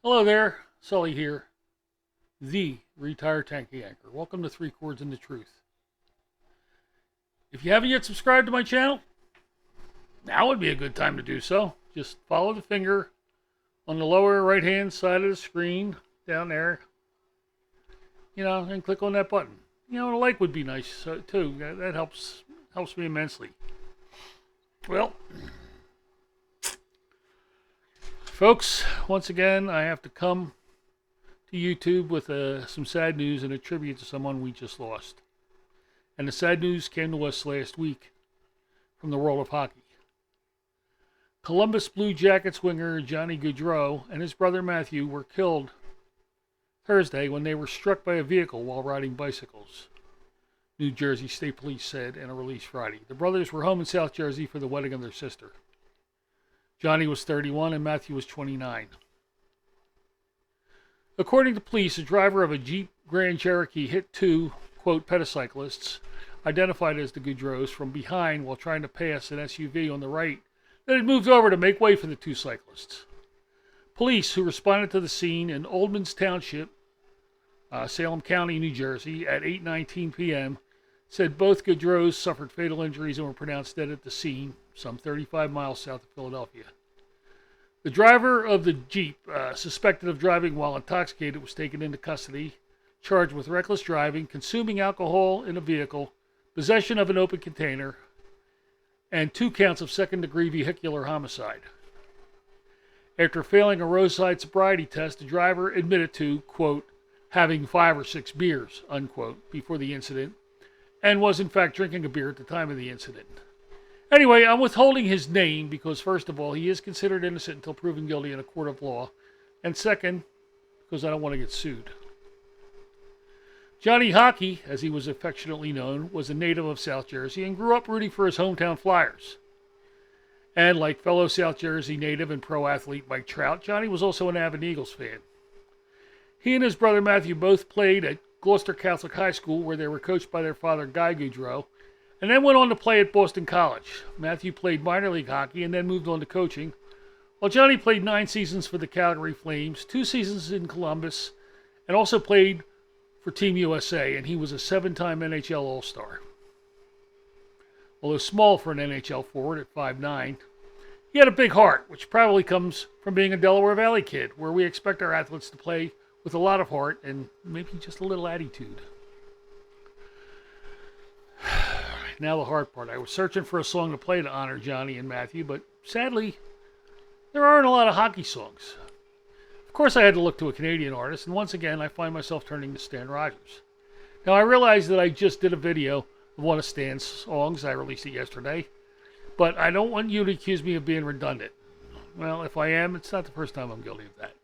Hello there, Sully here, the retired tanky anchor. Welcome to Three Chords and the Truth. If you haven't yet subscribed to my channel, now would be a good time to do so. Just follow the finger on the lower right hand side of the screen down there, and click on that button. A like would be nice too. That helps me immensely. Well, folks, once again, I have to come to YouTube with some sad news and a tribute to someone we just lost. And the sad news came to us last week from the world of hockey. Columbus Blue Jackets winger Johnny Gaudreau and his brother Matthew were killed Thursday when they were struck by a vehicle while riding bicycles, New Jersey State Police said in a release Friday. The brothers were home in South Jersey for the wedding of their sister. Johnny was 31 and Matthew was 29. According to police, a driver of a Jeep Grand Cherokee hit two, quote, pedicyclists, identified as the Gaudreaus, from behind while trying to pass an SUV on the right that had moved over to make way for the two cyclists. Police, who responded to the scene in Oldman's Township, Salem County, New Jersey, at 8:19 p.m., said both Gaudreaus suffered fatal injuries and were pronounced dead at the scene, some 35 miles south of Philadelphia. The driver of the Jeep, suspected of driving while intoxicated, was taken into custody, charged with reckless driving, consuming alcohol in a vehicle, possession of an open container, and 2 counts of second-degree vehicular homicide. After failing a roadside sobriety test, the driver admitted to, quote, having 5 or 6 beers, unquote, before the incident, and was in fact drinking a beer at the time of the incident. Anyway, I'm withholding his name because, first of all, he is considered innocent until proven guilty in a court of law, and second, because I don't want to get sued. Johnny Hockey, as he was affectionately known, was a native of South Jersey and grew up rooting for his hometown Flyers. And like fellow South Jersey native and pro athlete Mike Trout, Johnny was also an avid Eagles fan. He and his brother Matthew both played at Gloucester Catholic High School, where they were coached by their father Guy Gaudreau, and then went on to play at Boston College. Matthew played minor league hockey and then moved on to coaching, while Johnny played 9 seasons for the Calgary Flames, 2 seasons in Columbus, and also played for Team USA, and he was a 7-time NHL All-Star. Although small for an NHL forward at 5'9", he had a big heart, which probably comes from being a Delaware Valley kid, where we expect our athletes to play with a lot of heart and maybe just a little attitude. Now the hard part. I was searching for a song to play to honor Johnny and Matthew, but sadly, there aren't a lot of hockey songs. Of course, I had to look to a Canadian artist, and once again, I find myself turning to Stan Rogers. Now, I realize that I just did a video of one of Stan's songs. I released it yesterday, but I don't want you to accuse me of being redundant. Well, if I am, it's not the first time I'm guilty of that.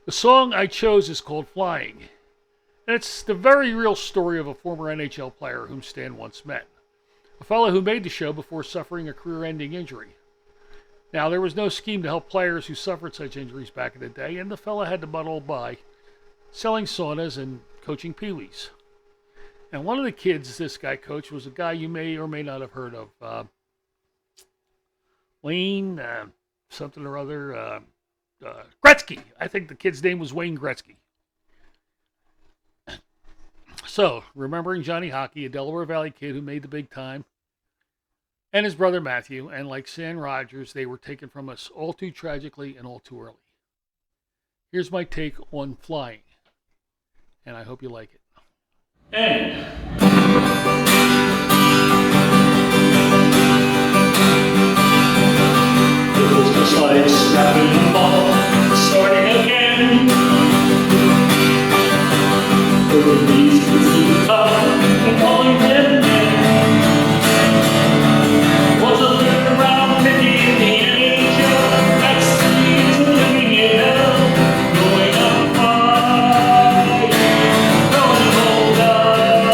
The song I chose is called Flying, and it's the very real story of a former NHL player whom Stan once met, a fellow who made the show before suffering a career-ending injury. Now, there was no scheme to help players who suffered such injuries back in the day, and the fella had to muddle by, selling saunas and coaching peewees. And one of the kids this guy coached was a guy you may or may not have heard of, Wayne, something or other, Gretzky. I think the kid's name was Wayne Gretzky. So, remembering Johnny Hockey, a Delaware Valley kid who made the big time, and his brother Matthew, and like Stan Rogers, they were taken from us all too tragically and all too early. Here's my take on Flying, and I hope you like it. And it was just like snapping the ball, starting again. The beast was to the top and calling them men. Was a living around picking in the NHL. That's the reason living in hell. Going up high, going all die.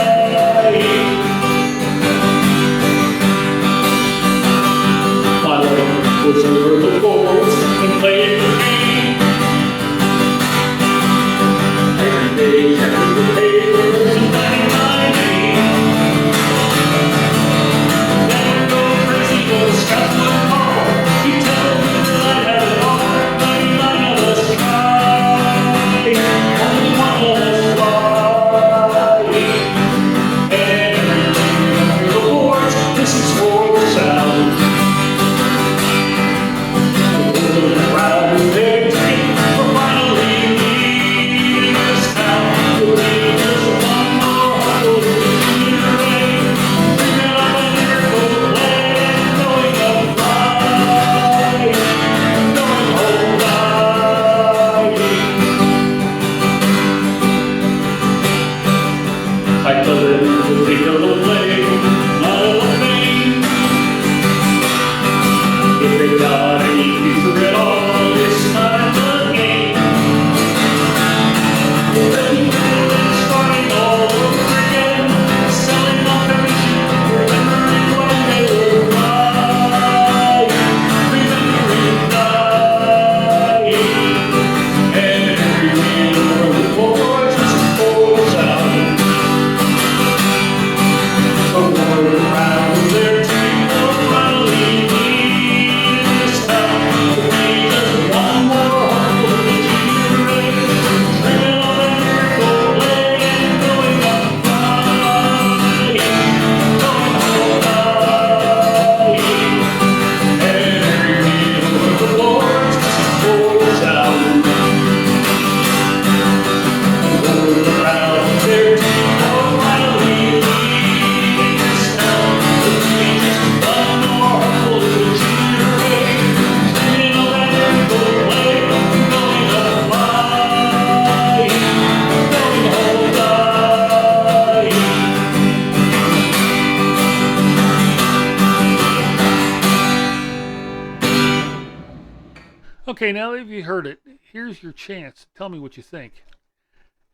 Okay, now that you've heard it, here's your chance to tell me what you think.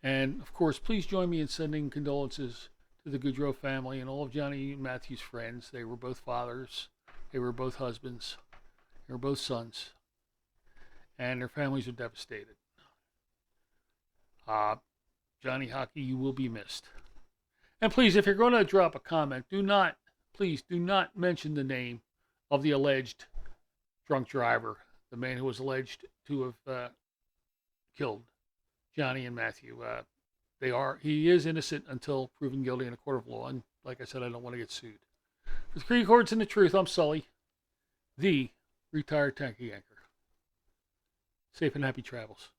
And of course, please join me in sending condolences to the Gaudreau family and all of Johnny and Matthew's friends. They were both fathers, they were both husbands, they were both sons, and their families are devastated. Johnny Hockey, you will be missed. And please, if you're going to drop a comment, please do not mention the name of the alleged drunk driver, the man who was alleged to have killed Johnny and Matthew. He is innocent until proven guilty in a court of law. And like I said, I don't want to get sued. For the Creek Hordes and the Truth, I'm Sully, the retired tanky anchor. Safe and happy travels.